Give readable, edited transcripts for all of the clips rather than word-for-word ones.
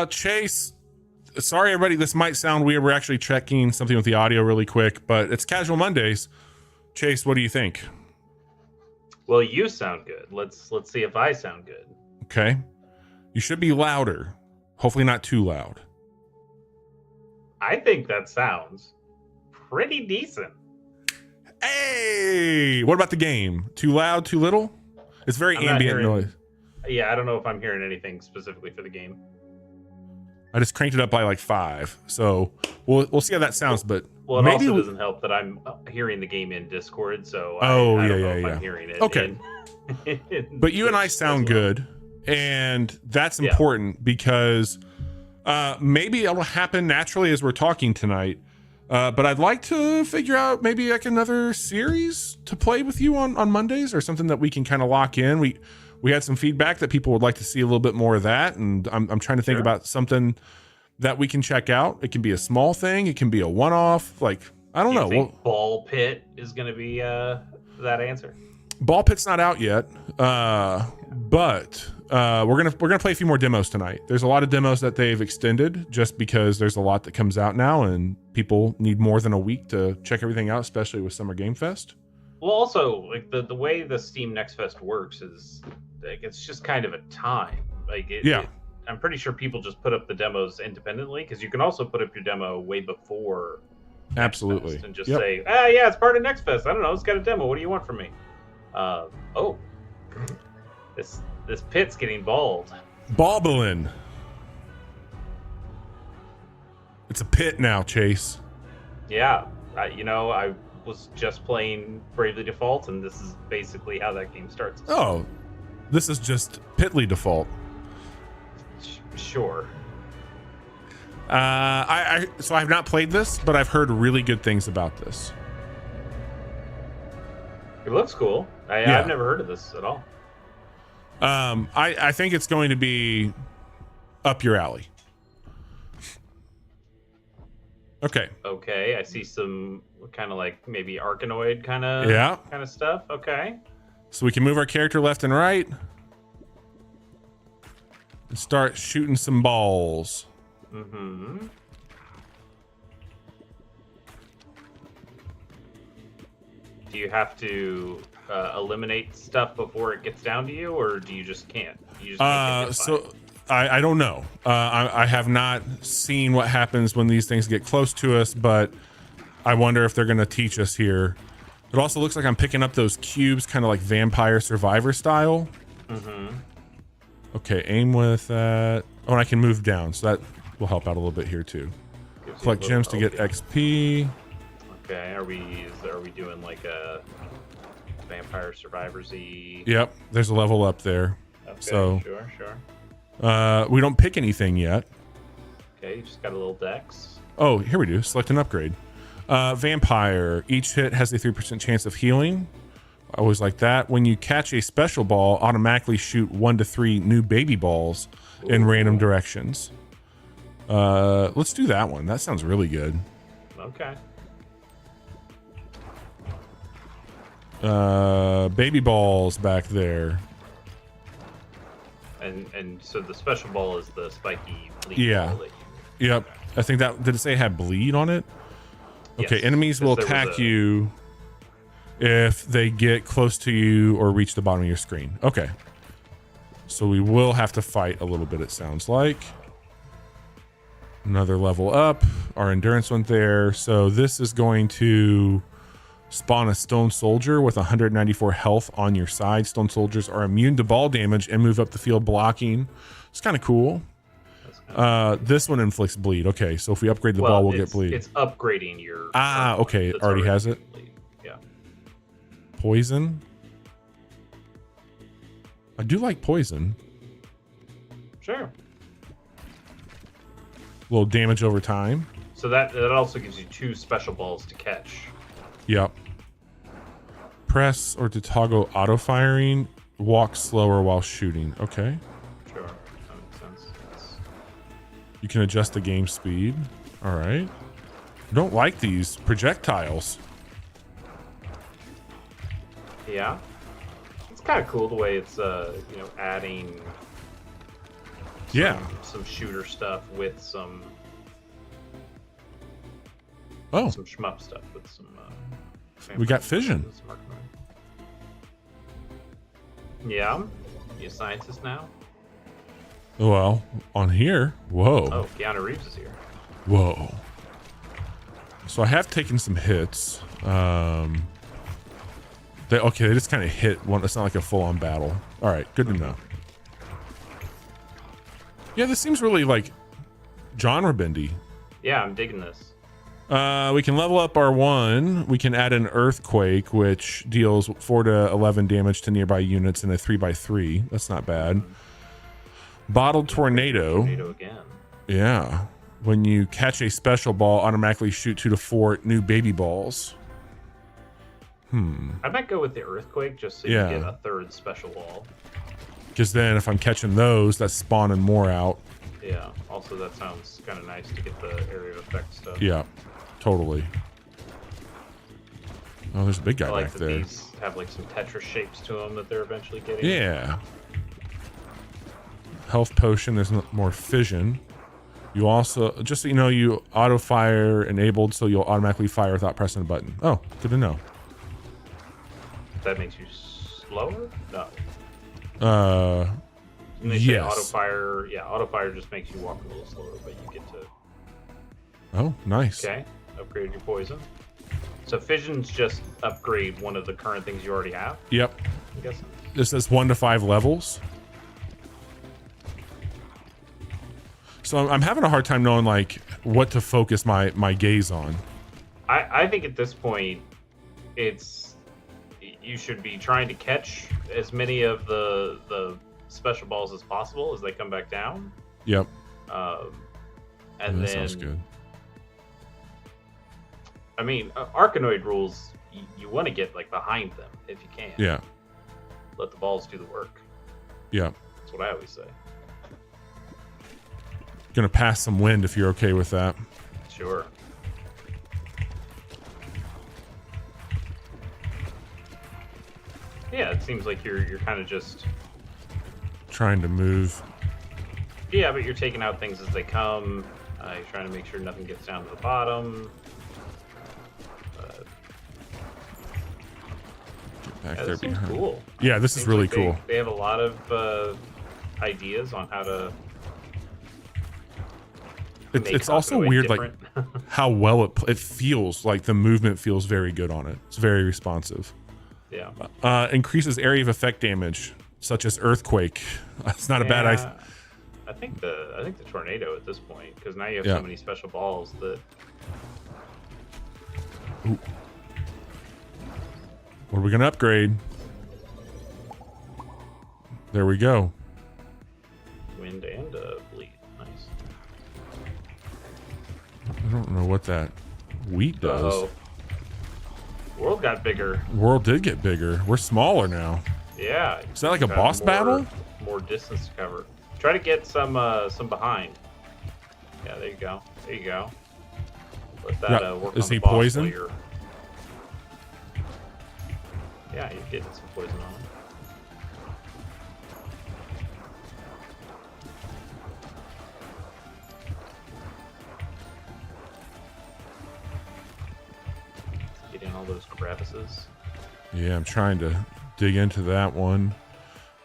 Chase, sorry everybody, this might sound weird. We're actually checking something with the audio really quick, but it's Casual Mondays. Chase, what do you think? Well, you sound good. Let's see if I sound good. Okay. You should be louder. Hopefully not too loud. I think that sounds pretty decent. Hey, what about the game? Too loud, too little? It's very ambient noise. Yeah, I don't know if I'm hearing anything specifically for the game. I just cranked it up by like 5, so we'll see how that sounds. But well, it maybe also doesn't help that I'm hearing the game in Discord, so I don't know if I'm hearing it. Okay, but you and I sound good, and that's important because maybe it'll happen naturally as we're talking tonight. But I'd like to figure out maybe like another series to play with you on Mondays, or something that we can kind of lock in. We had some feedback that people would like to see a little bit more of that, and I'm trying to think about something that we can check out. It can be a small thing, it can be a one-off. Like, I don't know. Think Ball Pit is going to be that answer? Ball Pit's not out yet, but we're gonna play a few more demos tonight. There's a lot of demos that they've extended just because there's a lot that comes out now, and people need more than a week to check everything out, especially with Summer Game Fest. Well, also, like the way the Steam Next Fest works is like it's just kind of a time. Like I'm pretty sure people just put up the demos independently, because you can also put up your demo way before. Absolutely. And just say, yeah, it's part of Next Fest. I don't know, it's got a demo. What do you want from me? This pit's getting balled. Bobbling. It's a pit now, Chase. Yeah, I was just playing Bravely Default, and this is basically how that game starts. Oh, this is just Pitly Default. Sure. So I've not played this, but I've heard really good things about this. It looks cool. I've never heard of this at all. I think it's going to be up your alley. Okay, I see some kind of like maybe Arkanoid kind of stuff. Okay. So we can move our character left and right and start shooting some balls. Mm-hmm. Do you have to eliminate stuff before it gets down to you, or do you just can't? You just I don't know. I have not seen what happens when these things get close to us, but I wonder if they're going to teach us here. It also looks like I'm picking up those cubes, kind of like Vampire Survivor style. Mm-hmm. Okay, aim with that. Oh, and I can move down, so that will help out a little bit here too. Collect gems to get XP. Okay, are we doing like a Vampire Survivor-y? Yep, there's a level up there. Okay, so sure. We don't pick anything yet. Okay, you just got a little dex. Oh, here we do. Select an upgrade. Vampire. Each hit has a 3% chance of healing. I always like that. When you catch a special ball, automatically shoot 1 to 3 new baby balls in random directions. Let's do that one. That sounds really good. Okay. Baby balls back there. And so the special ball is the spiky bleed ball that Yep. Okay. I think that, did it say it had bleed on it? Okay, yes, enemies will attack you if they get close to you or reach the bottom of your screen. Okay. So we will have to fight a little bit, it sounds like. Another level up. Our endurance went there. So this is going to spawn a stone soldier with 194 health on your side. Stone soldiers are immune to ball damage and move up the field blocking. It's kind of cool. This one inflicts bleed. Okay, so if we upgrade the ball, we'll get bleed. It's upgrading your... okay, it already has it? Bleed. Yeah. Poison. I do like poison. Sure. A little damage over time. So that also gives you 2 special balls to catch. Yep. Press or to toggle auto firing. Walk slower while shooting. Okay. Sure. That makes sense. Yes. You can adjust the game speed. All right. I don't like these projectiles. Yeah. It's kind of cool the way it's adding some shooter stuff with some some shmup stuff with some. We got fission. Yeah, you a scientist now? Well, on here, whoa. Oh, Keanu Reeves is here. Whoa. So I have taken some hits. They just kind of hit one. It's not like a full-on battle. All right, good to know. Yeah, this seems really like genre bendy. Yeah, I'm digging this. We can level up our 1. We can add an earthquake, which deals 4 to 11 damage to nearby units in a 3x3. That's not bad. Bottled tornado. Tornado again. Yeah. When you catch a special ball, automatically shoot 2 to 4 new baby balls. I might go with the earthquake just so you get a 3rd special ball. Because then if I'm catching those, that's spawning more out. Yeah. Also, that sounds kind of nice to get the area of effect stuff. Yeah, totally. Oh, there's a big guy I like back that there. These have like some Tetris shapes to them that they're eventually getting. Yeah. Health potion. There's more fission. You also, just so you know, you auto fire enabled, so you'll automatically fire without pressing a button. Oh, good to know. That makes you slower? No. Yes. Auto fire. Yeah, auto fire just makes you walk a little slower, but you get to. Oh, nice. Okay, upgrade your poison. So fissions just upgrade one of the current things you already have. Yep. I'm guessing. This says 1 to 5 levels. So I'm having a hard time knowing like what to focus my gaze on. I think at this point, you should be trying to catch as many of the special balls as possible as they come back down. Yep. And that then sounds good. I mean, Arkanoid rules. You want to get like behind them if you can. Yeah. Let the balls do the work. Yeah. That's what I always say. Gonna pass some wind if you're okay with that. Sure. Yeah, it seems like you're kind of just Trying to move. Yeah, but you're taking out things as they come. You're trying to make sure nothing gets down to the bottom. Get back Yeah, there this seems behind. cool. Yeah, this is really cool. They have a lot of ideas on how to. It's also weird, like how well it feels. Like the movement feels very good on it. It's very responsive. Yeah. Increases area of effect damage, such as earthquake. That's not a bad idea. I think the tornado at this point, because now you have so many special balls that. Ooh. What are we gonna upgrade? There we go. Wind and bleed. Nice. I don't know what that wheat does. Uh-oh. World got bigger. World did get bigger. We're smaller now. Yeah. Is that like a boss battle? More distance to cover. Try to get some behind. Yeah, there you go. There you go. Let that work. Is on the he boss poison? while you're... Yeah, you're getting some poison on him. Get in all those crevices. Yeah, I'm trying to dig into that one.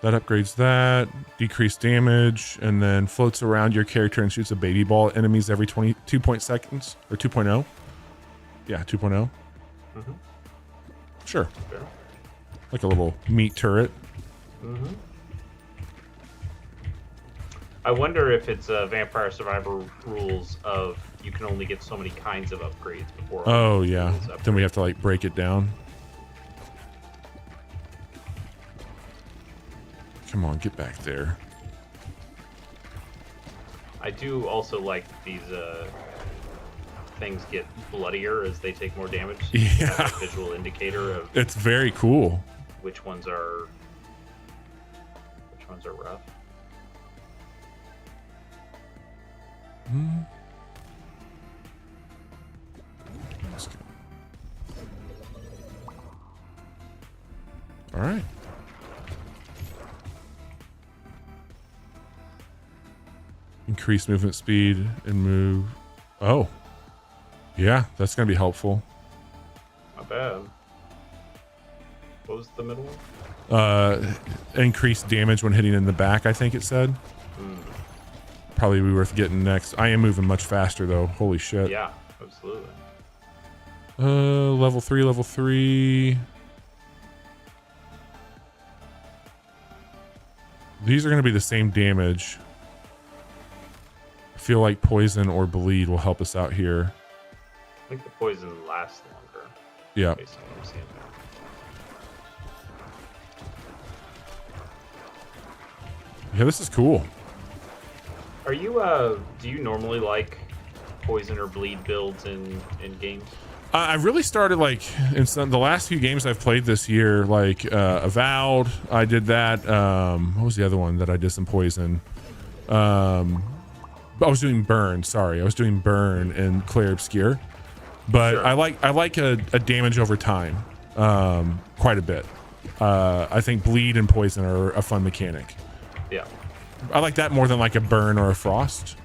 That upgrades that. Decreased damage, and then floats around your character and shoots a baby ball at enemies every 22 seconds. Or 2.0. Yeah, 2.0. Mm-hmm. Sure. Fair. Like a little meat turret. Mm-hmm. I wonder if it's Vampire Survivor rules of you can only get so many kinds of upgrades before. Oh, yeah. Then we have to like break it down. Come on, get back there. I do also like these things get bloodier as they take more damage. So you Yeah. have a visual indicator of It's very cool. which ones are rough. Let's go. All right. increase movement speed and move. Oh, yeah, that's gonna be helpful. Not bad. What was the middle one? Increase damage when hitting in the back, I think it said. Probably be worth getting next. I am moving much faster though. Holy shit. Yeah, absolutely. Level 3, level 3. These are going to be the same damage. I feel like poison or bleed will help us out here. I think the poison lasts longer. Yeah. Based on what I'm seeing there. Yeah, this is cool. Are you do you normally like poison or bleed builds in games? I really started like in the last few games I've played this year, like Avowed. I did that. What was the other one that I did some poison? I was doing burn. Sorry, I was doing burn and Clair Obscure. But sure. I like a damage over time quite a bit. I think bleed and poison are a fun mechanic. Yeah. I like that more than like a burn or a frost.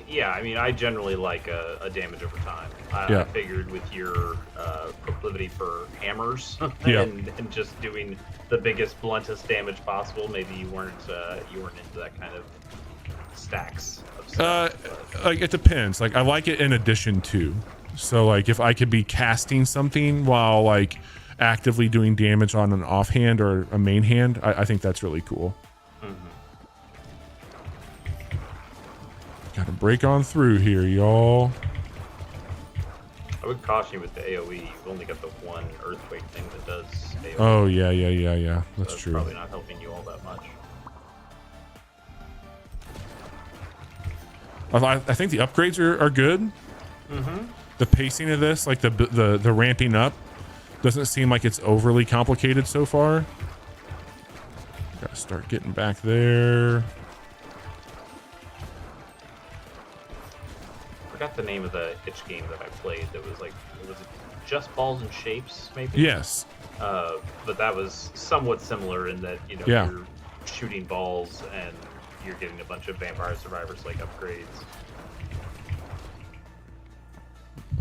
Yeah, I mean, I generally like a damage over time. I figured with your proclivity for hammers and just doing the biggest, bluntest damage possible, maybe you weren't into that kind of stacks of stuff. Like it depends. Like I like it in addition to. So like if I could be casting something while like actively doing damage on an offhand or a main hand, I think that's really cool. Gotta break on through here, y'all. I would caution you with the AoE. You've only got the one earthquake thing that does AoE. Oh, yeah. That's true. Probably not helping you all that much. I think the upgrades are good. The pacing of this, like the ramping up, doesn't seem like it's overly complicated so far. Gotta start getting back there. I forgot the name of the itch game that I played. That was like, was it just Balls and Shapes, maybe? Yes. But that was somewhat similar in that you're shooting balls and you're getting a bunch of Vampire Survivors like upgrades.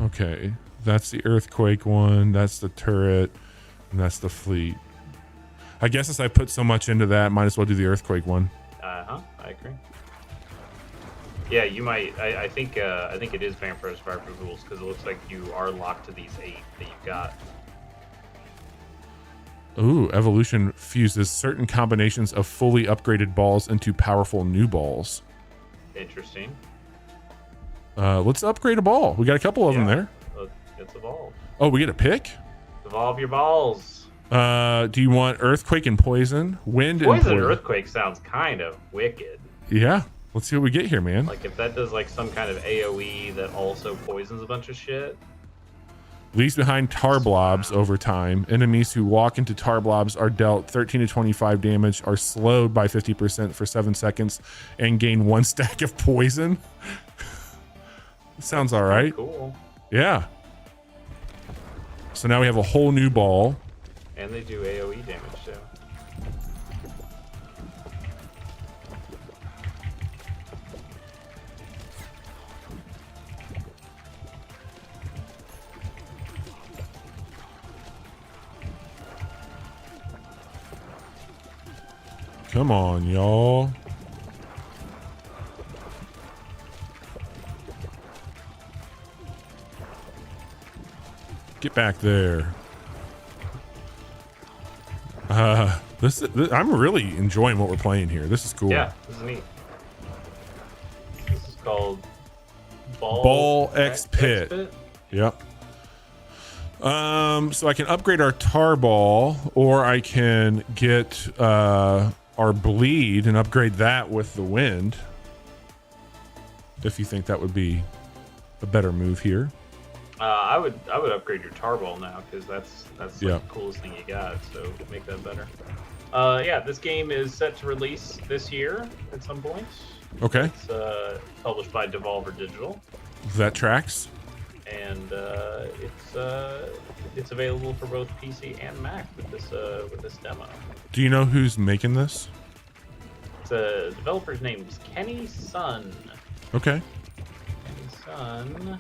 Okay, that's the earthquake one. That's the turret, and that's the fleet. I guess as I put so much into that, might as well do the earthquake one. I agree. Yeah, you might. I think it is Vampire Survivor rules because it looks like you are locked to these 8 that you've got. Ooh, evolution fuses certain combinations of fully upgraded balls into powerful new balls. Interesting. Let's upgrade a ball. We got a couple of them there. Let's evolve. Oh, we get a pick? Evolve your balls. Do you want earthquake and poison? Wind and poison? Earthquake sounds kind of wicked. Yeah. Let's see what we get here, man. Like if that does like some kind of AoE that also poisons a bunch of shit. Leaves behind tar blobs over time. Enemies who walk into tar blobs are dealt 13 to 25 damage, are slowed by 50% for 7 seconds, and gain 1 stack of poison. Sounds all right. Cool. Yeah. So now we have a whole new ball. And they do AoE damage too. Come on, y'all. Get back there. This I'm really enjoying what we're playing here. This is cool. Yeah, this is neat. This is called Ball X Pit. Yep. So I can upgrade our tar ball, or I can get our bleed and upgrade that with the wind. If you think that would be a better move here. I would upgrade your tar ball now because that's like the coolest thing you got. So make that better. Yeah, this game is set to release this year at some point. Okay. It's published by Devolver Digital. That tracks. And it's available for both PC and Mac with this demo. Do you know who's making this? The developer's name is Kenny Sun. Okay. Kenny Sun.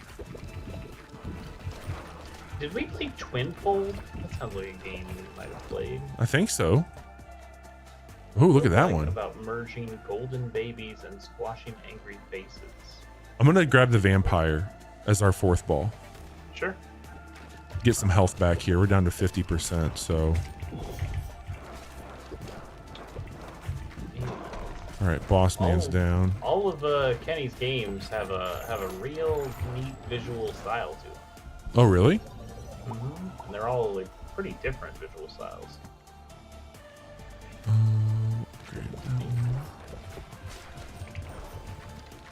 Did we play Twin Fold? That sounds like a game we might have played. I think so. Oh, look at that one. About merging golden babies and squashing angry faces. I'm gonna grab the vampire as our 4th ball. Sure. Get some health back here. We're down to 50%, so. All right, boss man's down. All of Kenny's games have a real neat visual style to them. Oh, really? Mm-hmm. And they're all like pretty different visual styles. Great.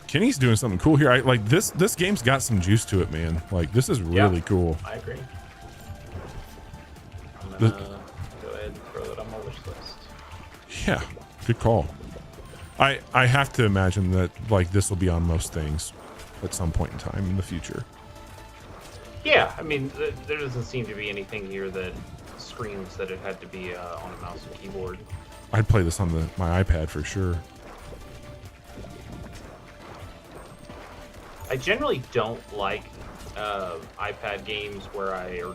Kenny's doing something cool here. I like this. This game's got some juice to it, man. Like this is really cool. I agree. I'm gonna go ahead and throw it on my wish list. Yeah, good call. I have to imagine that like this will be on most things at some point in time in the future. Yeah, I mean, there doesn't seem to be anything here that screams that it had to be on a mouse and keyboard. I'd play this on my iPad for sure. I generally don't like iPad games or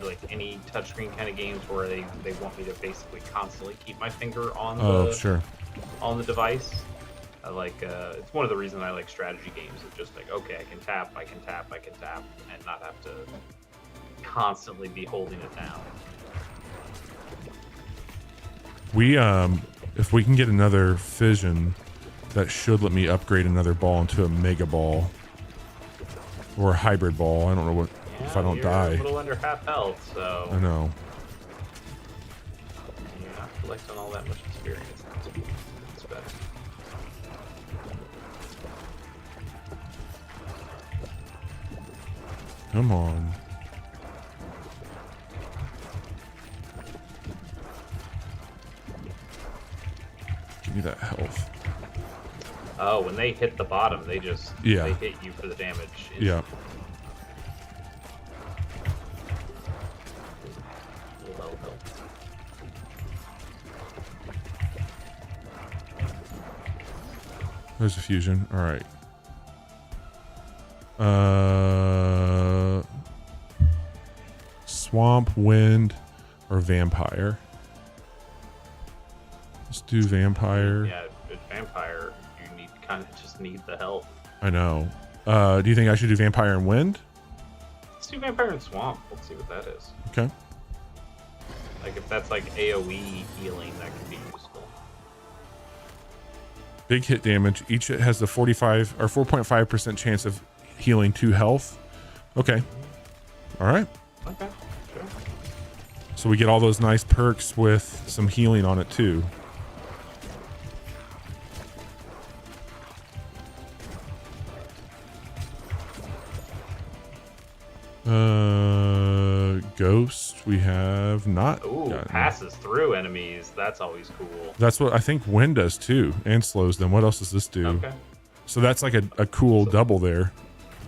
like any touchscreen kind of games where they want me to basically constantly keep my finger on on the device. I like it's one of the reasons I like strategy games. It's just like, okay, I can tap, and not have to constantly be holding it down. We if we can get another fission, that should let me upgrade another ball into a mega ball or a hybrid ball. I don't know what if I don't die. A little under half health, so I know. You're not collecting all that much experience. That's better. Come on. Give me that health. Oh, when they hit the bottom, they just they hit you for the damage. Yeah. There's a fusion. All right. Swamp, wind, or vampire. Let's do vampire. Yeah, vampire. You kind of just need the health. I know. Do you think I should do vampire and wind? Let's do vampire and swamp. Let's see what that is. Okay. Like if that's like AoE healing, that could be useful. Big hit damage. Each has a 45 or 4.5% chance of healing 2 health. Okay. All right. Okay. Sure. So we get all those nice perks with some healing on it too. Ghost we have not. Ooh, gotten. Passes through enemies. That's always cool. That's what I think wind does too, and slows them. What else does this do? Okay. So that's like a cool double there.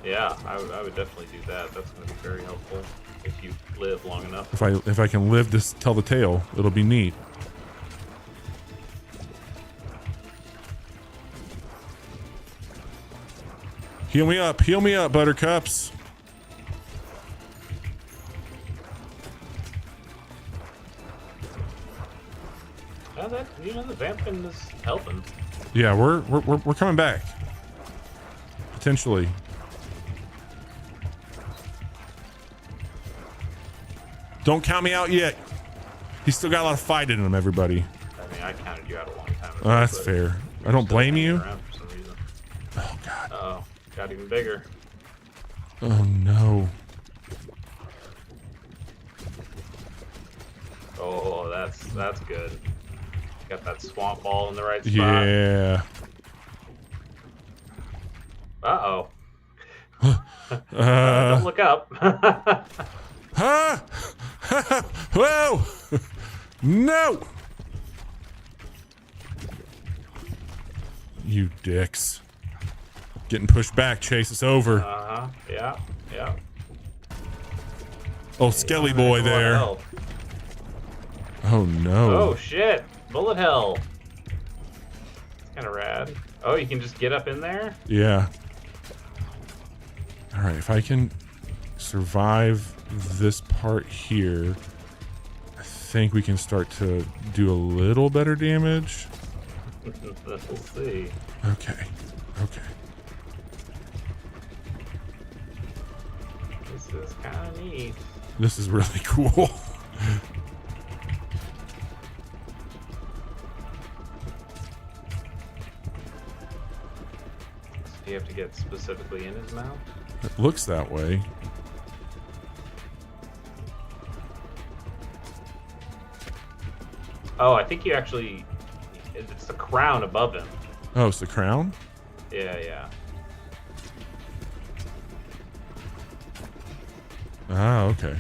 Yeah, I would definitely do that. That's going to be very helpful if you live long enough. If I can live to tell the tale, it'll be neat. Heal me up, buttercups. The vamping is helping. Yeah, we're coming back. Potentially. Don't count me out yet. He's still got a lot of fight in him, everybody. I mean, I counted you out a long time ago. That's fair. I don't blame you. For some reason. Oh, God. Oh, got even bigger. Oh, no. Oh, that's good. Got that swamp ball in the right spot. Yeah. Uh-oh. Don't look up. Huh? Whoa! No! You dicks. Getting pushed back, Chase. It's over. Uh-huh. Yeah. Yeah. Oh, Skelly boy there. Oh, no. Oh, shit. Bullet hell. Kind of rad. Oh, you can just get up in there? Yeah. All right, if I can survive this part here, I think we can start to do a little better damage. We'll see. Okay. This is kind of neat. This is really cool. Do you have to get specifically in his mouth? It looks that way. Oh, I think you actually... It's the crown above him. Oh, it's the crown? Yeah. Ah, okay.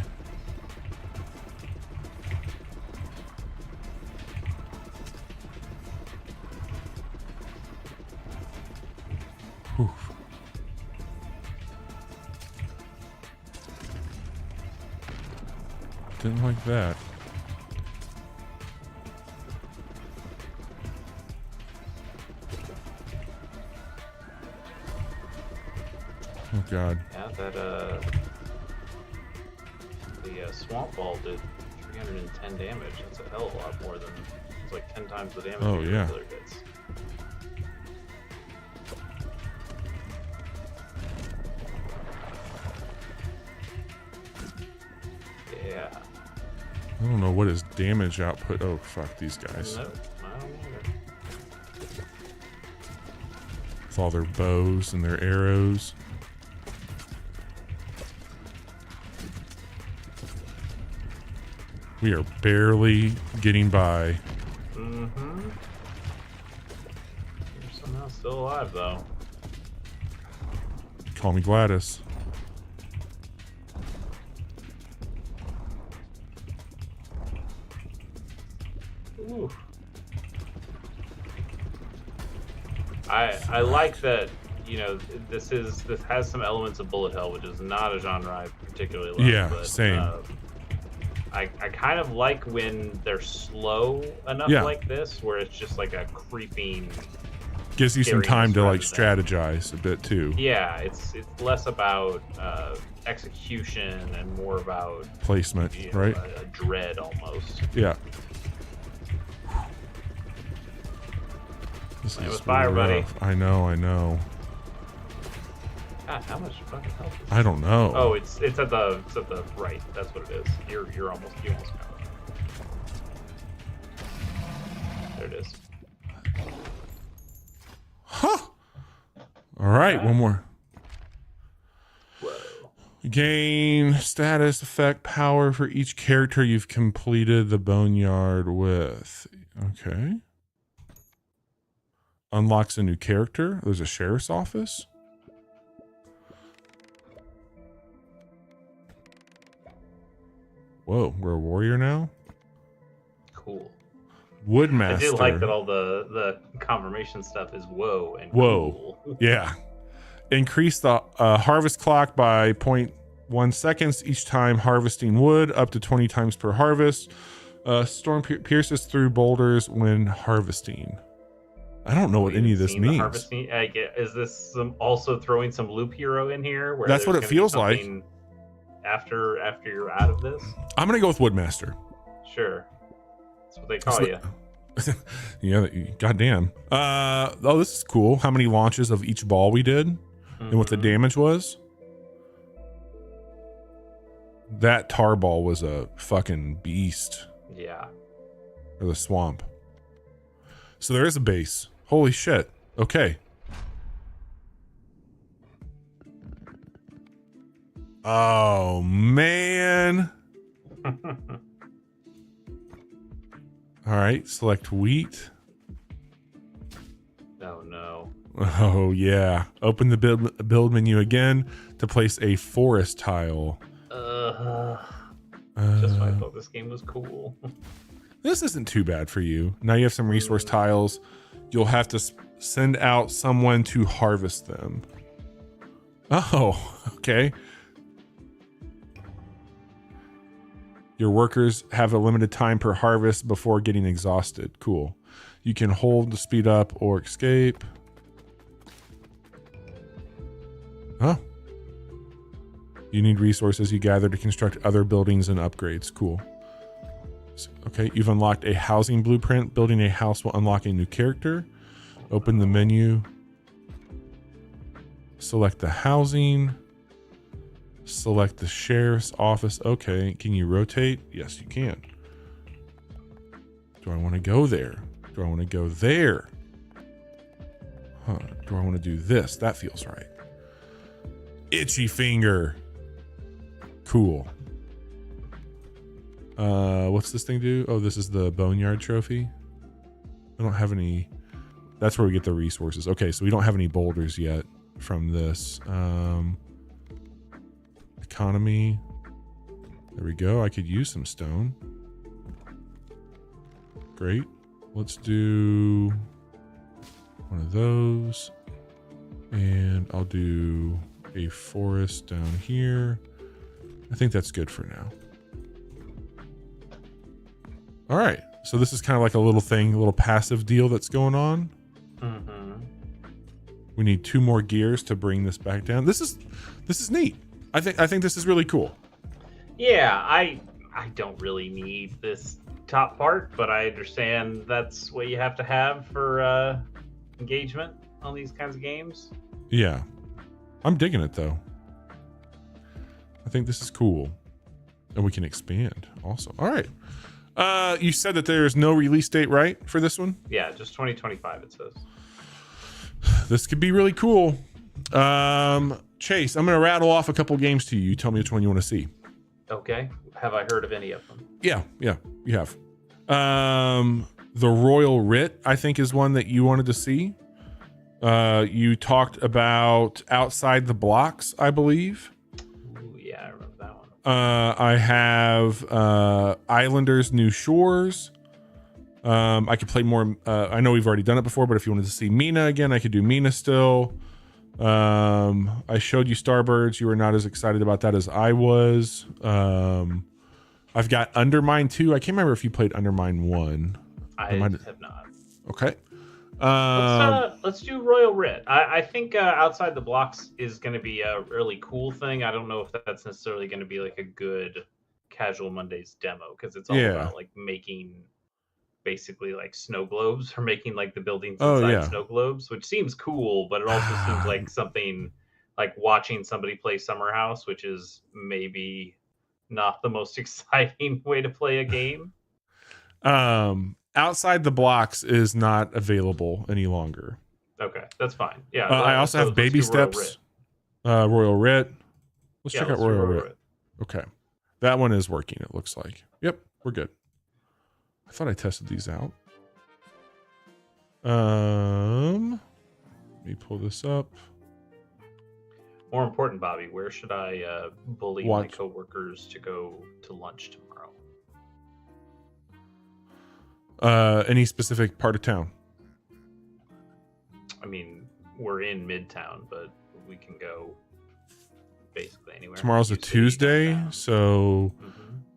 Whew. Didn't like that. Oh God. Yeah, that the swamp ball did 310 damage. That's a hell of a lot more than it's like 10 times the damage. Oh yeah. Gets. Yeah. I don't know what his damage output. Oh fuck these guys. Nope, I don't either. With all their bows and their arrows. We are barely getting by. Mm-hmm. You're somehow still alive, though. Call me Gladys. Ooh. I like that, you know, this has some elements of bullet hell, which is not a genre I particularly love. Yeah, but, same. I kind of like when they're slow enough like this, where it's just like a creeping. Gives you some time to like strategize a bit too. Yeah, it's less about execution and more about placement, right? A dread almost. Yeah. It was fire, buddy. I know. God, how much fucking health is I don't know. Oh, it's at the right. That's what it is. You almost got it. There it is. Huh. All right, one more. Whoa. Gain status effect power for each character you've completed the boneyard with. Okay. Unlocks a new character. There's a sheriff's office. Whoa, we're a warrior now? Cool. Woodmaster. I do like that all the confirmation stuff is whoa and whoa. Cool. Yeah. Increase the harvest clock by 0.1 seconds each time harvesting wood, up to 20 times per harvest. Storm pierces through boulders when harvesting. I don't know what any of this means. Is this also throwing some loop hero in here? Where that's what it feels like. After you're out of this? I'm going to go with Woodmaster. Sure. That's what they call you. Yeah, goddamn. Oh, this is cool. How many launches of each ball we did and what the damage was. That tar ball was a fucking beast. Yeah. Or the swamp. So there is a base. Holy shit. Okay. Oh, man. All right, select wheat. Oh, no. Oh, yeah. Open the build menu again to place a forest tile. Just when I thought this game was cool. This isn't too bad for you. Now you have some resource tiles. You'll have to send out someone to harvest them. Oh, okay. Your workers have a limited time per harvest before getting exhausted. Cool. You can hold to speed up or escape. Huh? You need resources you gather to construct other buildings and upgrades. Cool. Okay, you've unlocked a housing blueprint. Building a house will unlock a new character. Open the menu. Select the housing. Select the sheriff's office. Okay, can you rotate? Yes, you can. Do I want to go there? Do I want to go there? Huh, do I want to do this? That feels right. Itchy finger. Cool. What's this thing do? Oh, this is the Boneyard Trophy. I don't have any. That's where we get the resources. Okay, so we don't have any boulders yet from this. Economy. There we go. I could use some stone. Great. Let's do one of those. And I'll do a forest down here. I think that's good for now. All right. So this is kind of like a little thing, a little passive deal that's going on. Mm-hmm. We need 2 more gears to bring this back down. This is neat. I think this is really cool. Yeah, I don't really need this top part, but I understand that's what you have to have for engagement on these kinds of games. Yeah. I'm digging it though. I think this is cool. And we can expand also. All right. You said that there's no release date, right, for this one? Yeah, just 2025 it says. This could be really cool. Chase, I'm going to rattle off a couple games to you. You tell me which one you want to see. Okay. Have I heard of any of them? Yeah, you have. The Royal Writ, I think, is one that you wanted to see. You talked about Outside the Blocks, I believe. Ooh, yeah, I remember that one. I have Islanders New Shores. I could play more. I know we've already done it before, but if you wanted to see Mina again, I could do Mina still. I showed you Starbirds. You were not as excited about that as I was. I've got Undermine 2. I can't remember if you played Undermine 1. I have not. Okay. Let's do Royal Writ. I think Outside the Blocks is going to be a really cool thing. I don't know if that's necessarily going to be like a good Casual Mondays demo, because it's all about like making basically like snow globes, or making like the buildings inside snow globes, which seems cool, but it also seems like something like watching somebody play Summer House, which is maybe not the most exciting way to play a game. Outside the Blocks is not available any longer. Okay, that's fine. Yeah. I also have Baby Steps, Royal Writ. Let's check out Royal Writ. Okay. That one is working, it looks like. Yep, we're good. I thought I tested these out. Let me pull this up. More important, Bobby, where should I bully my coworkers to go to lunch tomorrow? Any specific part of town? I mean, we're in Midtown, but we can go basically anywhere. Tomorrow's a Tuesday, so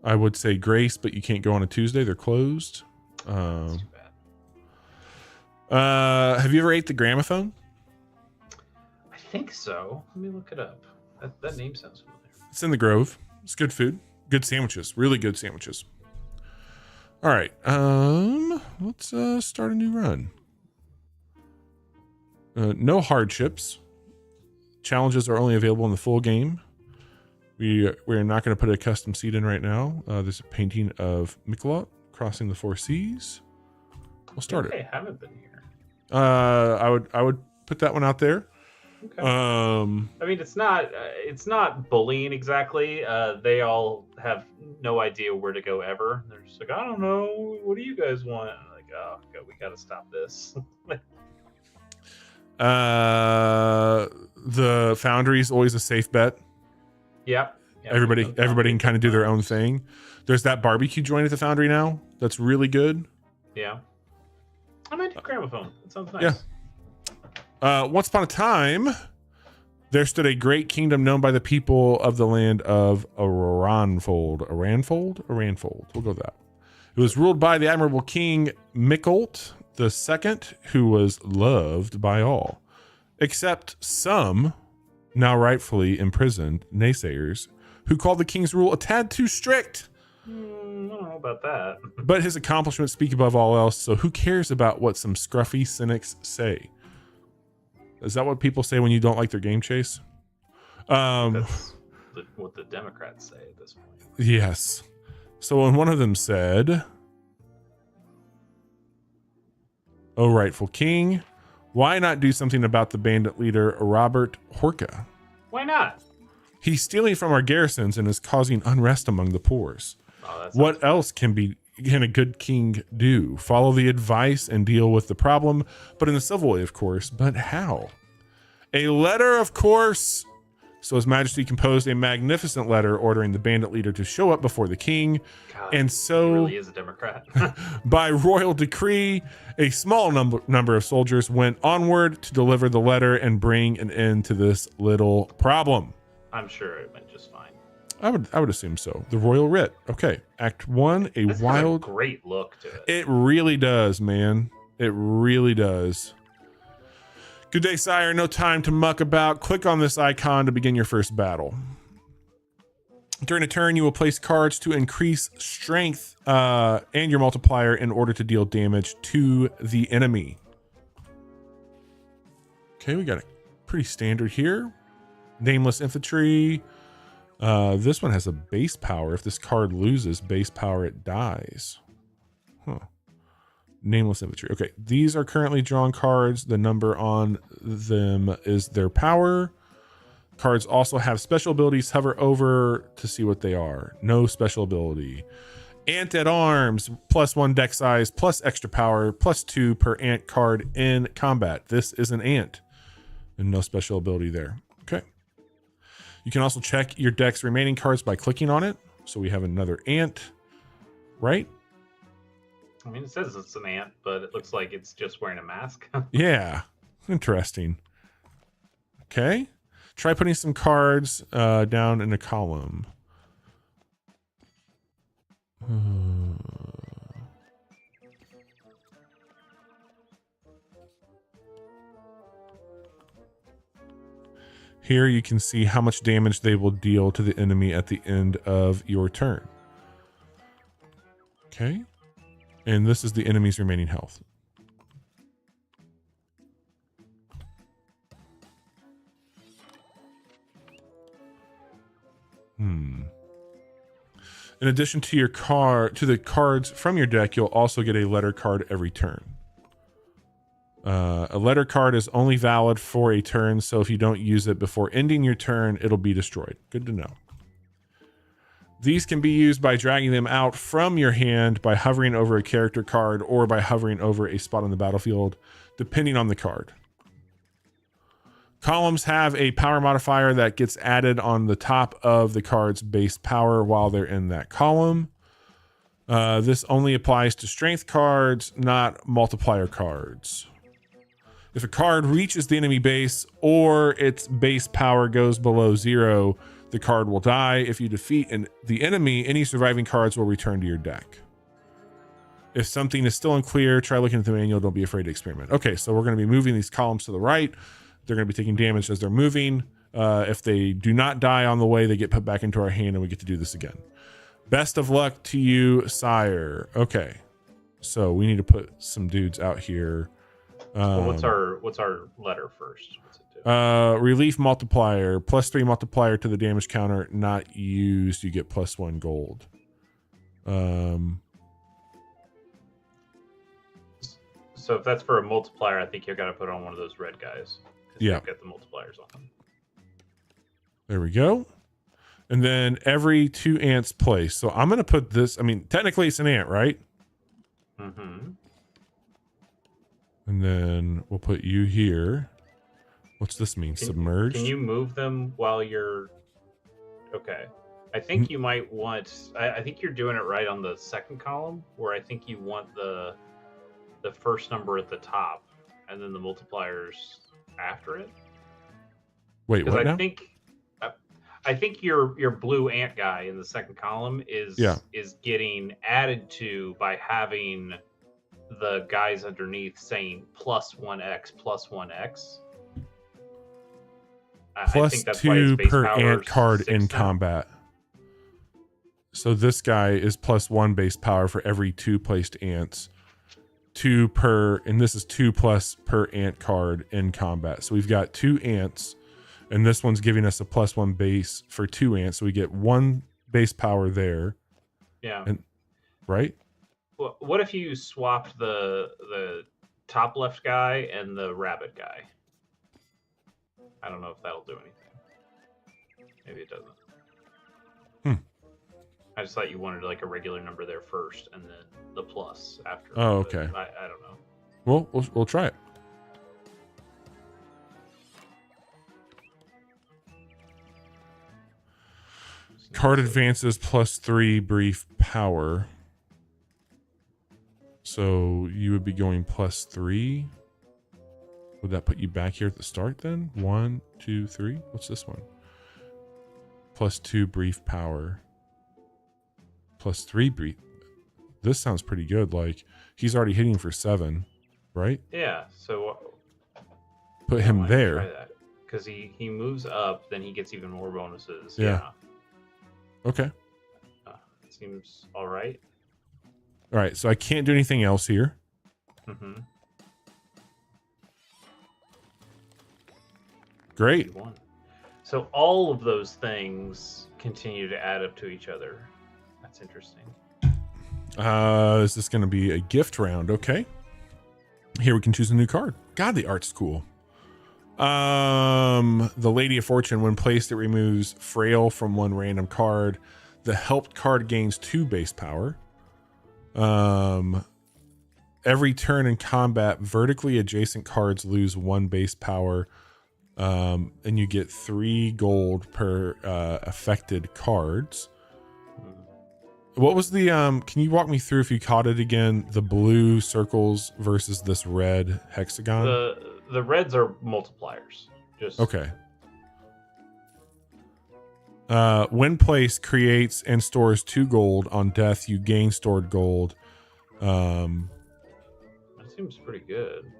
I would say Grace, but you can't go on a Tuesday. They're closed. That's too bad. Have you ever ate the Gramophone? I think so. Let me look it up. That name sounds familiar. It's in the Grove. It's good food. Good sandwiches. Really good sandwiches. All right. Let's start a new run. No hardships. Challenges are only available in the full game. We're not going to put a custom seed in right now. There's a painting of Miquelot crossing the 4 seas. We'll start it. I haven't been here. I would put that one out there. Okay. I mean, it's not bullying exactly. They all have no idea where to go ever. They're just like, I don't know. What do you guys want? I'm like, oh, God, we got to stop this. The Foundry is always a safe bet. Yep. Everybody can kind of do their own thing. There's that barbecue joint at the Foundry now. That's really good. Yeah. I might do Gramophone. That sounds nice. Yeah. Once upon a time, there stood a great kingdom known by the people of the land of Aranfold. Aranfold? We'll go with that. It was ruled by the admirable King Miquelt the second who was loved by all, except some, now rightfully imprisoned naysayers, who called the king's rule a tad too strict. I don't know about that. But his accomplishments speak above all else, so who cares about what some scruffy cynics say? Is that what people say when you don't like their game chase? That's what the Democrats say at this point. Yes. So when one of them said, "O rightful king, why not do something about the bandit leader Robert Horka? Why not? He's stealing from our garrisons and is causing unrest among the poors. What else can a good king do? Follow the advice and deal with the problem, but in the civil way, of course. But how? A letter, of course." So His Majesty composed a magnificent letter ordering the bandit leader to show up before the king. God, and so, he really is a Democrat. by royal decree, a small number of soldiers went onward to deliver the letter and bring an end to this little problem. I'm sure it went just fine. I would assume so. The royal writ. Okay. Act 1, That's wild. got a great look to it. It really does, man. It really does. Good day, sire. No time to muck about. Click on this icon to begin your first battle. During a turn, you will place cards to increase strength and your multiplier in order to deal damage to the enemy. Okay, we got a pretty standard here. Nameless infantry. This one has a base power. If this card loses base power, it dies. Huh. Nameless infantry. Okay, these are currently drawn cards. The number on them is their power. Cards also have special abilities. Hover over to see what they are. No special ability. Ant at arms, +1 deck size, plus extra power, +2 per ant card in combat. This is an ant, and no special ability there. Okay. You can also check your deck's remaining cards by clicking on it. So we have another ant, right? I mean, it says it's an ant, but it looks like it's just wearing a mask. Yeah, interesting. Okay, try putting some cards down in a column. Here you can see how much damage they will deal to the enemy at the end of your turn. Okay. And this is the enemy's remaining health. In addition to your the cards from your deck, you'll also get a letter card every turn. A letter card is only valid for a turn, so if you don't use it before ending your turn, it'll be destroyed. Good to know. These can be used by dragging them out from your hand by hovering over a character card or by hovering over a spot on the battlefield, depending on the card. Columns have a power modifier that gets added on the top of the card's base power while they're in that column. This only applies to strength cards, not multiplier cards. If a card reaches the enemy base or its base power goes below 0, the card will die. If you defeat the enemy, any surviving cards will return to your deck. If something is still unclear, try looking at the manual. Don't be afraid to experiment. Okay, so we're going to be moving these columns to the right. They're going to be taking damage as they're moving. If they do not die on the way, they get put back into our hand and we get to do this again. Best of luck to you, sire. Okay, so we need to put some dudes out here. Well, what's our letter first? What's it do? Relief multiplier, +3 multiplier to the damage counter, not used. You get +1 gold. So if that's for a multiplier, I think you got to put on one of those red guys. Yeah, get the multipliers on them. There we go. And then every 2 ants place. So I'm gonna put this. I mean, technically it's an ant, right? Mm-hmm. And then we'll put you here. What's this mean? Submerged? Can you move them while you're... Okay. I think you might want... I think you're doing it right on the second column, where I think you want the first number at the top, and then the multipliers after it. Wait, what now? I think your blue ant guy in the second column is getting added to by having the guys underneath saying +1x, +1x. I think that's why it's +2 base per power ant card 6 in now. combat. So this guy is +1 base power for every 2 placed ants. 2 per, and this is 2+ per ant card in combat. So we've got 2 ants, and this one's giving us a +1 base for 2 ants. So we get 1 base power there. Yeah. And right? Well, what if you swapped the top left guy and the rabbit guy? I don't know if that'll do anything. Maybe it doesn't. I just thought you wanted like a regular number there first, and then the plus after. Oh, okay. I don't know. Well, we'll try it. Card advances +3 brief power. So you would be going +3. Would that put you back here at the start then? 1, 2, 3. What's this one? +2 brief power. +3 brief. This sounds pretty good. Like he's already hitting for 7, right? Yeah. So put him there. Because he moves up, then he gets even more bonuses. Yeah. Okay. Seems all right. All right. So I can't do anything else here. Mm-hmm. Great. So all of those things continue to add up to each other. That's interesting. Is this going to be a gift round? Okay. Here we can choose a new card. God, the art's cool. The Lady of Fortune, when placed, it removes frail from one random card. The helped card gains 2 base power. Every turn in combat, vertically adjacent cards lose 1 base power. And you get 3 gold per affected cards. What was the can you walk me through, if you caught it again, the blue circles versus this red hexagon? The reds are multipliers. Just okay. When placed, creates and stores 2 gold. On death, you gain stored gold. That seems pretty good.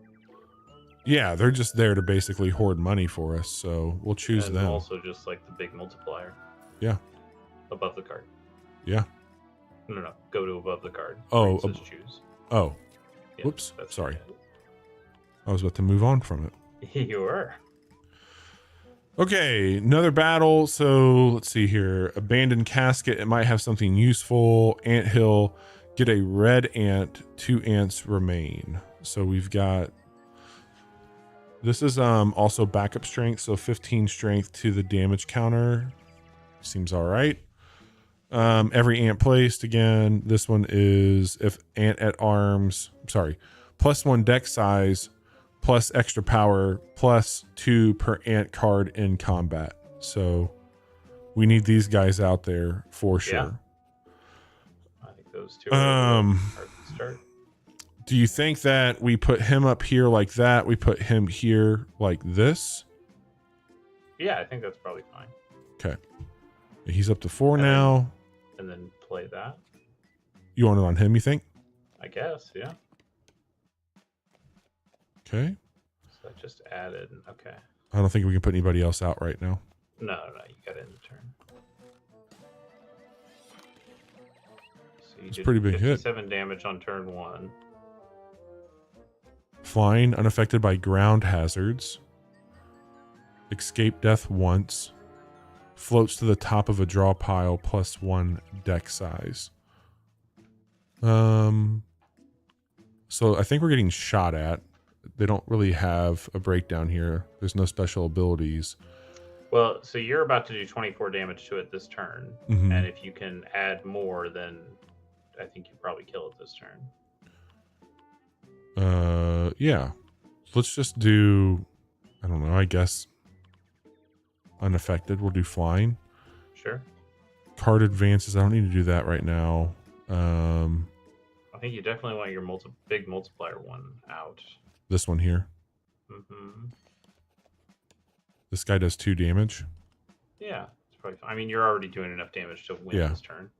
Yeah, they're just there to basically hoard money for us, so we'll choose and them. Also just like the big multiplier. Yeah. Above the card. Yeah. No. Go to above the card. Oh. It says choose. Oh. Yeah, whoops. Sorry. I was about to move on from it. You were. Okay, another battle. So let's see here. Abandoned casket. It might have something useful. Anthill. Get a red ant. 2 ants remain. So we've got. This is also backup strength. So 15 strength to the damage counter. Seems all right. Every ant placed again. This one is if ant at arms. Sorry, +1 deck size. Plus extra power, +2 per ant card in combat. So we need these guys out there for sure. Yeah. I think those 2 are the start. Do you think that we put him up here like that? We put him here like this? Yeah, I think that's probably fine. Okay. He's up to 4 now. And then play that. You want it on him, you think? I guess, yeah. Okay. So I just added. Okay. I don't think we can put anybody else out right now. No, you got it in the turn. So you did pretty big hit. 57 damage on turn 1. Flying, unaffected by ground hazards. Escape death once. Floats to the top of a draw pile, +1 deck size. So I think we're getting shot at. They don't really have a breakdown here. There's no special abilities. Well, so you're about to do 24 damage to it this turn. Mm-hmm. And if you can add more, then I think you probably kill it this turn. Yeah. Let's just do, I don't know, I guess unaffected. We'll do flying. Sure. Card advances. I don't need to do that right now. I think you definitely want your big multiplier one out. This one here. Mm-hmm. This guy does 2 damage. Yeah, it's probably fine. I mean, you're already doing enough damage to win this turn.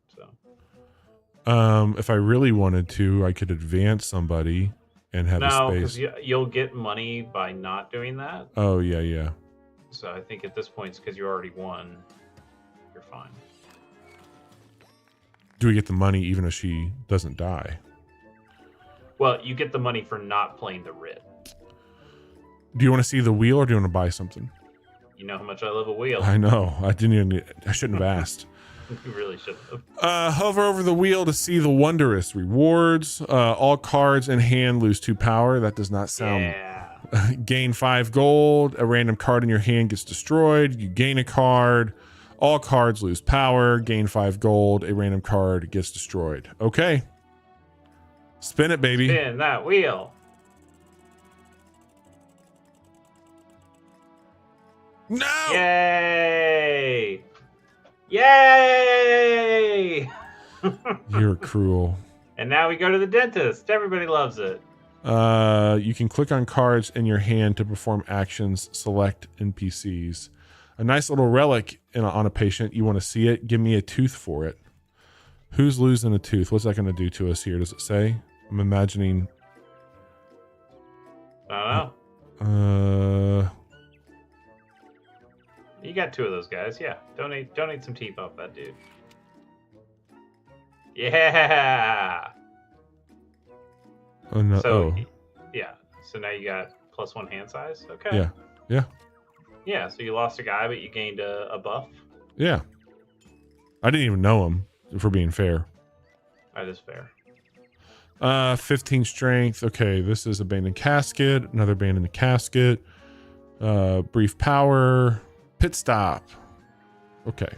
If I really wanted to, I could advance somebody and have a space. No, because you'll get money by not doing that. Oh, yeah. So I think at this point, it's because you already won. You're fine. Do we get the money even if she doesn't die? Well, you get the money for not playing the writ. Do you want to see the wheel or do you want to buy something? You know how much I love a wheel. I know. I shouldn't have asked. You really shouldn't have. Hover over the wheel to see the wondrous rewards. All cards in hand lose 2 power. That does not sound... Yeah. Gain 5 gold. A random card in your hand gets destroyed. You gain a card. All cards lose power. Gain 5 gold. A random card gets destroyed. Okay. Spin it, baby. Spin that wheel. No! Yay! Yay! You're cruel. And now we go to the dentist. Everybody loves it. You can click on cards in your hand to perform actions. Select NPCs. A nice little relic on a patient. You want to see it? Give me a tooth for it. Who's losing a tooth? What's that going to do to us here? Does it say? I'm imagining. I don't know. Uh, You got 2 of those guys. Yeah. Donate some teeth off that dude. Yeah. oh no. So yeah. So now you got +1 hand size. Okay. Yeah. Yeah. Yeah. So you lost a guy, but you gained a buff. Yeah. I didn't even know him, for being fair. That is fair. 15 strength. Okay, this is abandoned casket. Another abandoned casket. Brief power. Pit stop. Okay.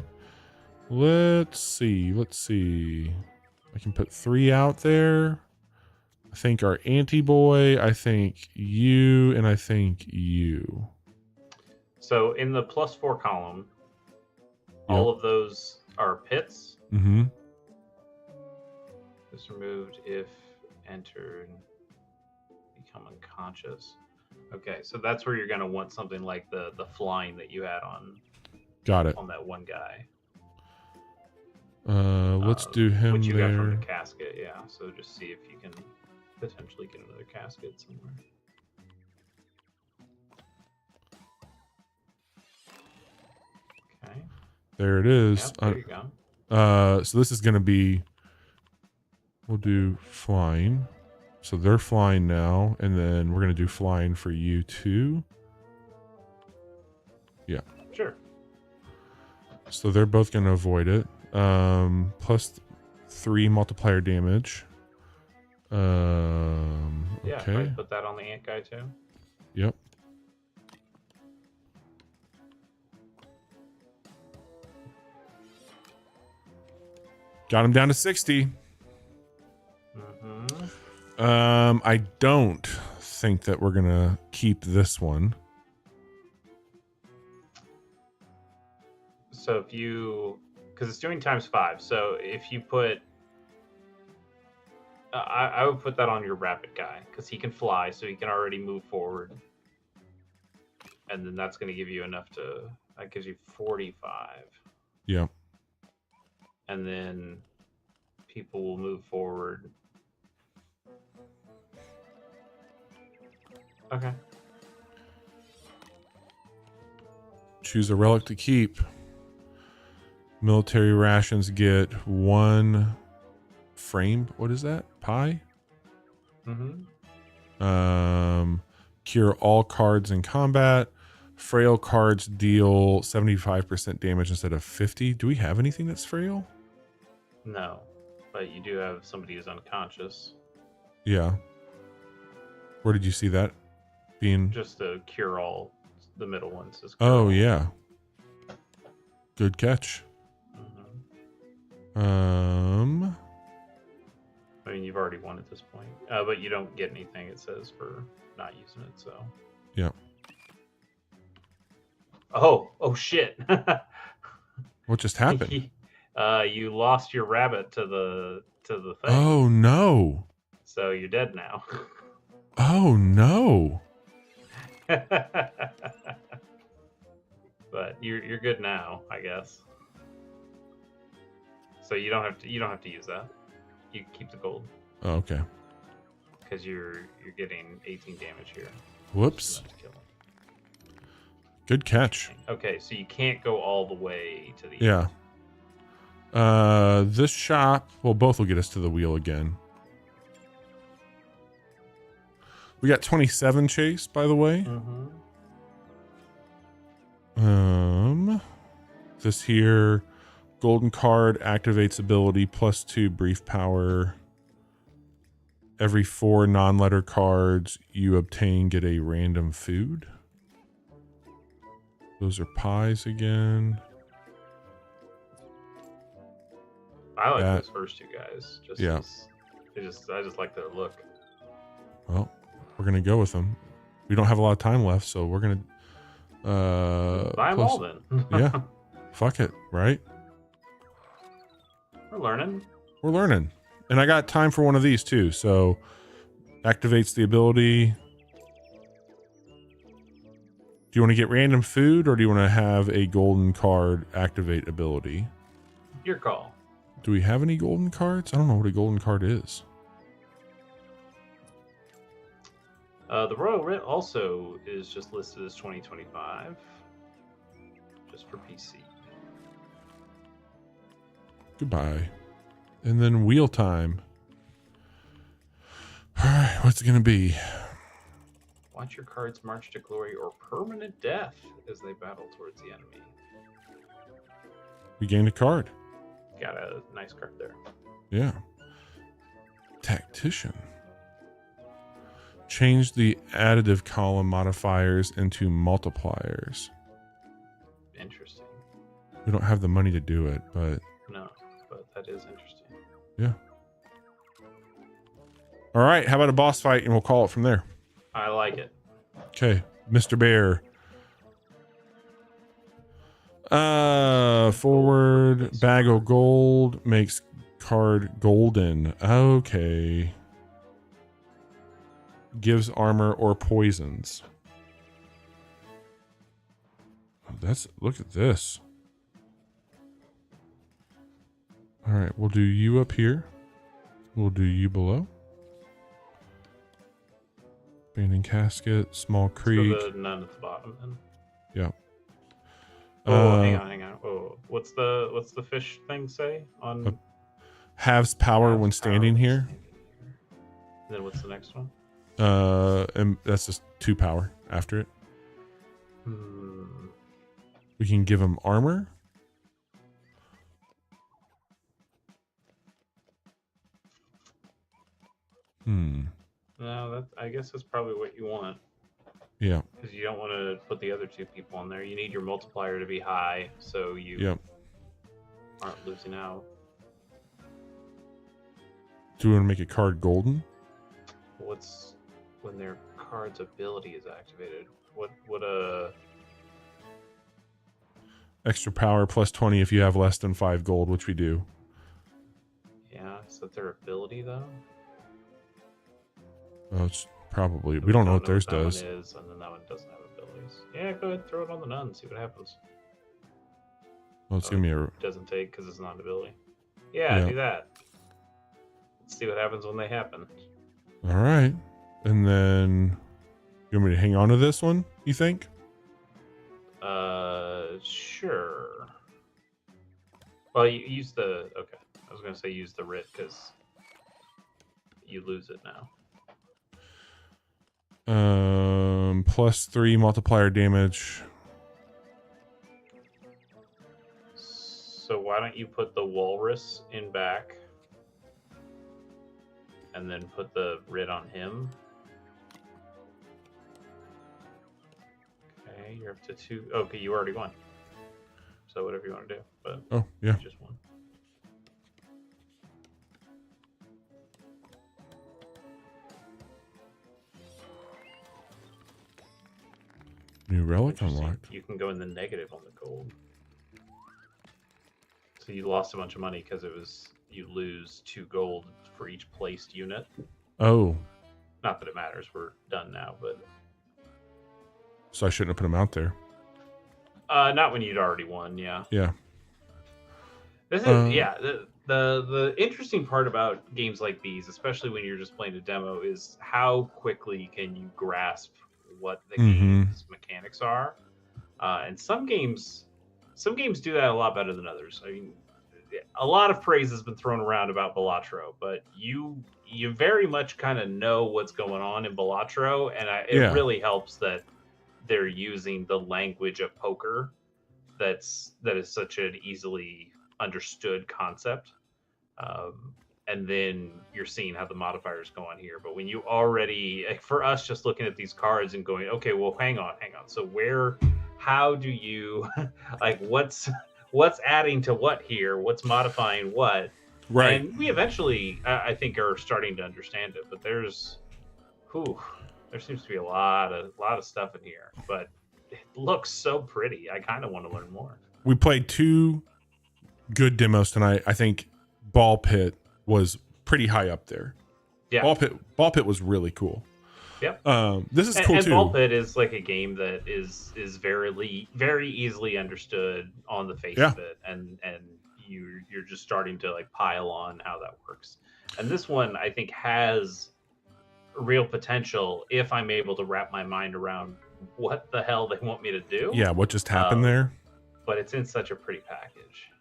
Let's see. I can put 3 out there. I think our anti-boy. I think you. And I think you. So in the +4 column, all of those are pits. Mm-hmm. Is removed if entered, become unconscious. Okay, so that's where you're gonna want something like the flying that you had on. Got it. On that one guy. Let's do him which you there. got from the casket, yeah. So just see if you can potentially get another casket somewhere. Okay. There it is. Yep, there you go. So this is gonna be. We'll do flying. So they're flying now, and then we're going to do flying for you too. Yeah. Sure. So they're both going to avoid it. +3 multiplier damage. Yeah, okay. I put that on the ant guy too. Yep. Got him down to 60. I don't think that we're gonna keep this one. So if you, because it's doing ×5, so if you put, I would put that on your rapid guy because he can fly, so he can already move forward, and then that's going to give you enough to. That gives you 45. Yeah. And then people will move forward. Okay. Choose a relic to keep. Military rations get 1 frame. What is that? Pie? Mm-hmm. Cure all cards in combat. Frail cards deal 75% damage instead of 50. Do we have anything that's frail? No, but you do have somebody who's unconscious. Yeah. Where did you see that? Being just to cure all the middle ones. Oh yeah, good catch. Mm-hmm. I mean, you've already won at this point, but you don't get anything. It says for not using it. So yeah. Oh shit! What just happened? You lost your rabbit to the thing. Oh no! So you're dead now. Oh no! But you're good now, I guess. So you don't have to use that. You keep the gold. Oh, okay. Because you're getting 18 damage here. Whoops. Good catch. Okay, so you can't go all the way to the end. This shop, well, both will get us to the wheel again. We got 27 chase, by the way. This here, golden card activates ability +2 brief power. Every 4 non-letter cards you obtain get a random food. Those are pies again. I like those first two guys. Yeah. I just like their look. Well, we're gonna go with them. We don't have a lot of time left, so we're gonna buy them all then. Yeah. Fuck it, right? We're learning. We're learning. And I got time for one of these too, so activates the ability. Do you want to get random food, or do you want to have a golden card activate ability? Your call. Do we have any golden cards? I don't know what a golden card is. The Royal Writ also is just listed as 2025, just for PC. Goodbye. And then wheel time. All right, what's it going to be? Watch your cards march to glory or permanent death as they battle towards the enemy. We gained a card. Got a nice card there. Yeah. Tactician. Change the additive column modifiers into multipliers. Interesting. We don't have the money to do it, but... No, but that is interesting. Yeah. All right, how about a boss fight, and we'll call it from there. I like it. Okay, Mr. Bear. Forward, bag of gold makes card golden. Okay. Gives armor or poisons. Look at this. All right, we'll do you up here. We'll do you below. Abandoned casket, small creek. So the nun at the bottom then. Yeah. Oh, hang on. Oh, what's the fish thing say on? Halves power when standing here. And then what's the next one? And that's just 2 power after it. We can give him armor. No, I guess that's probably what you want. Yeah. Because you don't want to put the other 2 people on there. You need your multiplier to be high, so you aren't losing out. Do we want to make a card golden? What's when their card's ability is activated? What Extra power +20 if you have less than 5 gold, which we do. Yeah, is that their ability though? Oh, it's probably. We don't know what theirs does. One is, and then that one doesn't have abilities. Yeah, go ahead, throw it on the nun, see what happens. Well, it's gonna be a. Doesn't take because it's not an ability. Yeah, do that. Let's see what happens when they happen. All right, and then you want me to hang on to this one? You think? Sure. Well, you use the. Okay, I was gonna say use the writ because you lose it now. +3 multiplier damage. So why don't you put the walrus in back and then put the writ on him? Okay, you're up to 2. Okay, you already won. So whatever you want to do, but yeah, you just won. New relic unlocked. You can go in the negative on the gold. So you lost a bunch of money because you lose 2 gold for each placed unit. Oh. Not that it matters. We're done now, but. So I shouldn't have put them out there. Not when you'd already won. Yeah. Yeah. This is The interesting part about games like these, especially when you're just playing a demo, is how quickly can you grasp what the game's mechanics are. And some games do that a lot better than others. I mean, a lot of praise has been thrown around about Balatro, but you very much kind of know what's going on in Balatro, and it really helps that they're using the language of poker. That is such an easily understood concept. And then you're seeing how the modifiers go on here. But when you already, like for us, just looking at these cards and going, okay, well, hang on. So how do you, like, what's adding to what here? What's modifying what? Right. And we eventually, I think, are starting to understand it. But there seems to be a lot of stuff in here. But it looks so pretty. I kind of want to learn more. We played 2 good demos tonight. I think Ball Pit was pretty high up there. Yeah. Ball Pit was really cool. Yep. This is cool and too. Ball Pit is like a game that is very easily understood on the face of it, and you're just starting to like pile on how that works. And this one I think has real potential if I'm able to wrap my mind around what the hell they want me to do. Yeah, what just happened there? But it's in such a pretty package.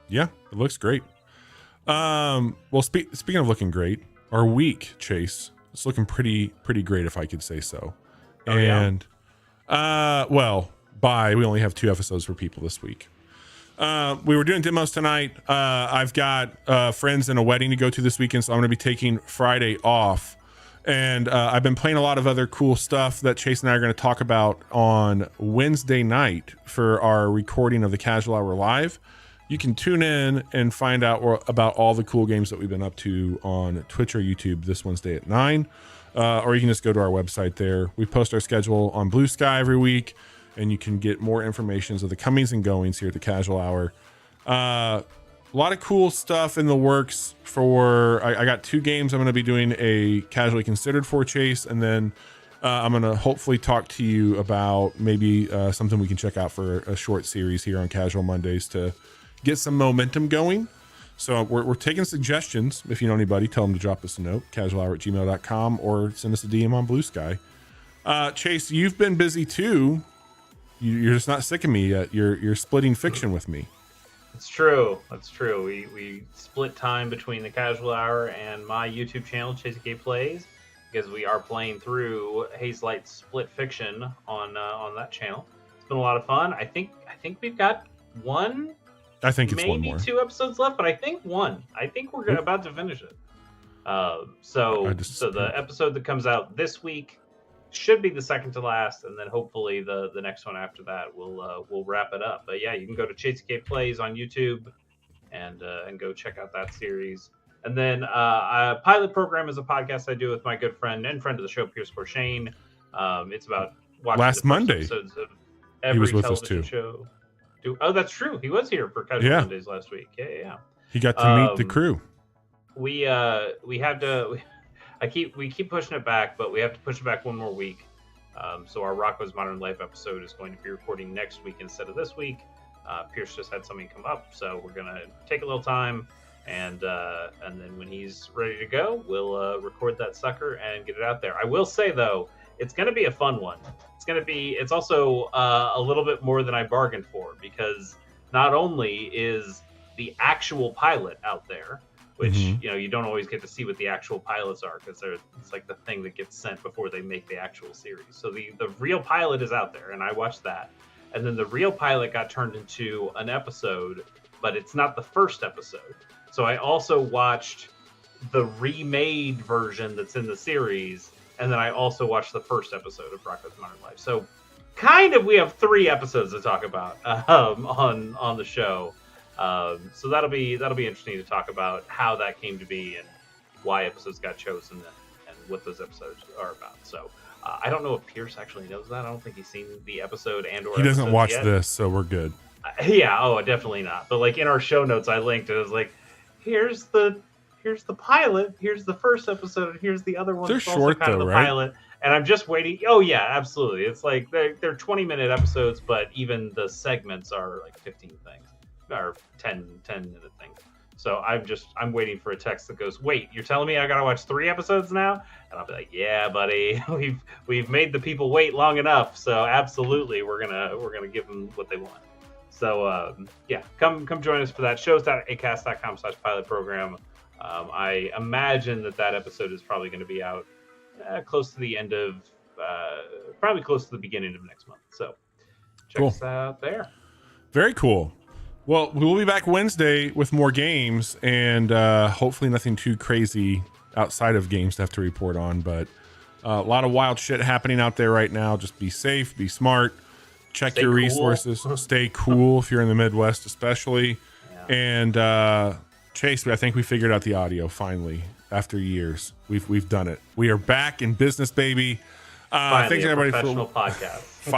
Yeah, it looks great. Well, speaking of looking great, our week, Chase, it's looking pretty great, if I could say so. We only have 2 episodes for people this week. We were doing demos tonight. I've got friends and a wedding to go to this weekend, so I'm going to be taking Friday off. And I've been playing a lot of other cool stuff that Chase and I are going to talk about on Wednesday night for our recording of the Casual Hour Live. You can tune in and find out about all the cool games that we've been up to on Twitch or YouTube this Wednesday at 9. Or you can just go to our website there. We post our schedule on Blue Sky every week, and you can get more information of the comings and goings here at the Casual Hour. A lot of cool stuff in the works for, I got 2 games I'm going to be doing a Casually Considered for, Chase, and then I'm going to hopefully talk to you about maybe something we can check out for a short series here on Casual Mondays to get some momentum going. So we're taking suggestions. If you know anybody, tell them to drop us a note, casualhour@gmail.com, or send us a DM on Blue Sky. Chase, you've been busy too. You're just not sick of me yet. You're splitting fiction with me. It's true. That's true. We split time between the Casual Hour and my YouTube channel, Chase K Plays, because we are playing through Hazelight's Split Fiction on that channel. It's been a lot of fun. I think we've got one. I think it's one more. Maybe 2 episodes left, but I think one. I think we're about to finish it. So the episode that comes out this week should be the second to last, and then hopefully the next one after that we'll wrap it up. But yeah, you can go to Chase K Plays on YouTube and go check out that series. And then Pilot Program is a podcast I do with my good friend and friend of the show, Pierce Corshane. It's about watching last Monday episodes of every he was with television us too. show. Oh, that's true. He was here for Casual Mondays last week. Yeah. He got to meet the crew. We have to. We keep pushing it back, but we have to push it back one more week. So our Rocco's Modern Life episode is going to be recording next week instead of this week. Pierce just had something come up, so we're gonna take a little time, and then when he's ready to go, we'll record that sucker and get it out there. I will say though, it's gonna be a fun one. It's also a little bit more than I bargained for, because not only is the actual pilot out there, which you don't always get to see what the actual pilots are, because it's like the thing that gets sent before they make the actual series. So the real pilot is out there, and I watched that. And then the real pilot got turned into an episode, but it's not the first episode. So I also watched the remade version that's in the series, and then I also watched the first episode of Rocco's Modern Life. So kind of we have 3 episodes to talk about on the show. So that'll be interesting to talk about how that came to be and why episodes got chosen and what those episodes are about. So I don't know if Pierce actually knows that. I don't think he's seen the episode and/or he doesn't watch yet. this, so we're good. Definitely not. But like in our show notes, I linked it. It was like, here's the pilot, here's the first episode, and here's the other one. They're short though, right? Pilot. And I'm just waiting. Oh yeah, absolutely. It's like they're 20-minute episodes, but even the segments are like 15 things or 10-minute things. So I'm waiting for a text that goes, "Wait, you're telling me I gotta watch 3 episodes now?" And I'll be like, "Yeah, buddy, we've made the people wait long enough. So absolutely, we're gonna give them what they want." So yeah, come join us for that. Shows.acast.com/pilot program. I imagine that episode is probably going to be out close to the end of, probably close to the beginning of next month. So check us out there. Very cool. Well, we'll be back Wednesday with more games, and hopefully nothing too crazy outside of games to have to report on. But a lot of wild shit happening out there right now. Just be safe, be smart, check your resources, stay cool if you're in the Midwest especially. Yeah. And Chase, I think we figured out the audio finally after years. We've done it. We are back in business, baby. Finally, thanks everybody for professional podcast.